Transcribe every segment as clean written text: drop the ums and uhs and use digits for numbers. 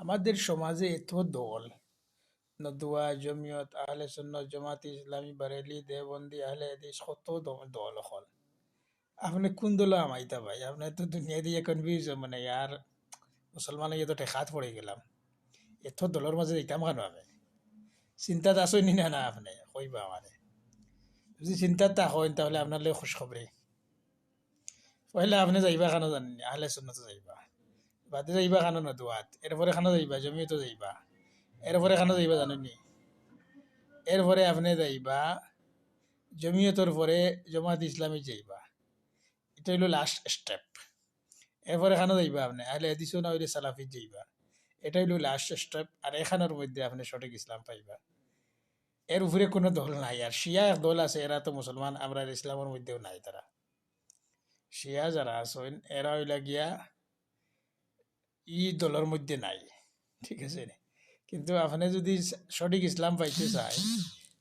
আমাদের সমাজে এত দল, নদুয়া, জমিয়ত, আহলে সুন্নাত, জামাত ইসলামী, বারেলি, দেওবন্দি, আহলে হাদিস, কত দল হল। আপনি কোন দল আমাইতা ভাই? আপনি তো দুনিয়া দিয়ে কনফিউজ, মানে ইয়ার মুসলমান ইয়ে তো ঠেকাত পড়ে গেলাম। এত দলের মাঝে দিতাম কেন আমি? চিন্তাত আসই নি না আপনি কইবা আমারে? যদি চিন্তাত তা হয় তাহলে আপনার লগে খুশখবরি। পয়লা আপনি যাইবা কেন জানেন? আহলে সুন্নাত যাইবা, বাদে যাইবা কেন নদুয়াত, এরপরে কেন যাইবা জমিয়ত যাইবা, এরপরে কেন যাইবা জানেননি? এরপরে আপনি যাইবা জমিয়তর পরে জমাত ইসলামী যাইবা, এটা হইল লাস্ট স্টেপ। এরপরে এখানে যাইবা আপনি আহলে হাদিসও না হইলে সালাফিত যাইবা, এটা হইল লাস্ট স্টেপ। আর এখানের মধ্যে আপনি সঠিক ইসলাম পাইবা। এর উপরে কোনো দল নাই। আর শিয়া এক দল আছে, এরা তো মুসলমান, আমরা ইসলামের মধ্যেও নাই। তারা শিয়া যারা আছেন এরা হইলা গিয়া ই দলের মধ্যে নাই, ঠিক আছে নি? কিন্তু আপনি যদি সঠিক ইসলাম পাইতে চাই,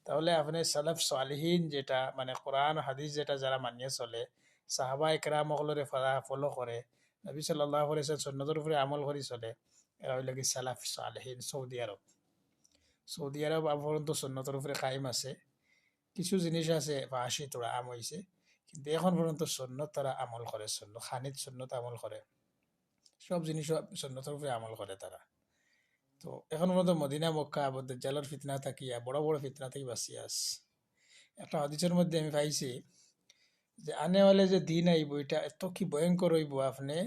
তাহলে আপনি সালাফ সালিহিন যেটা মানে কোরআন হাদিস যেটা যারা মানিয়ে চলে, সাহাবা একরাম সকলরে ফলো করে, নবী সাল্লাল্লাহু আলাইহি ওয়াসাল্লাম সুন্নতের উপরে আমল করে চলে, এরা হইল কি সালাফ সালিহিন। সৌদি আরব পর্যন্ত সুন্নতের উপরে কায়েম আছে। কিছু জিনিস আছে ফাঁসি তোরা আম হয়েছে, কিন্তু এখন পর্যন্ত সুন্নত তারা আমল করে, খানিত সুন্নত আমল করে, সব জিনিস সুন্নতের উপরে আমল করে তারা। তো এখন পর্যন্ত মদিনা মক্কা আবু দাজ্জালের ফিতনা থাকিয়া বড় বড় ফিতনা থেকে বাঁচিয়ে আস। একটা হাদিসের মধ্যে আমি পাইছি যে আনেওয়ালে যে দিন আইব এটা এত কি ভয়ঙ্কর হইব, আপনি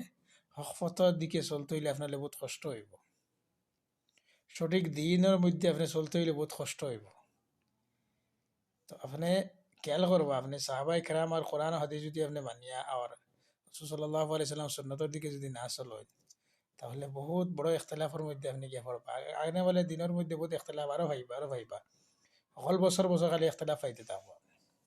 হক পথর দিকে চলতে হইলে আপনার বহুত কষ্ট হইব। সঠিক দিনের মধ্যে আপনি চলতে হইলে বহুত কষ্ট হইব। তো আপনি খেয়াল করবো, আপনি সাহাবাই কেরাম আর কোরআন হাদিস যদি আপনি মানিয়া আর রাসূল সাল্লাল্লাহু আলাইহি সাল্লাম সুন্নতের দিকে যদি না চলেন, তাহলে বহুত বড় ইখতলাফের মধ্যে আপনি গিয়ে পড়বা। আগে বলে দিনের মধ্যে বহুত ইখতলাফ, আরো ভাইবা সকল বছর বছর খালি ইখতলাফ পাইতে থাকবো।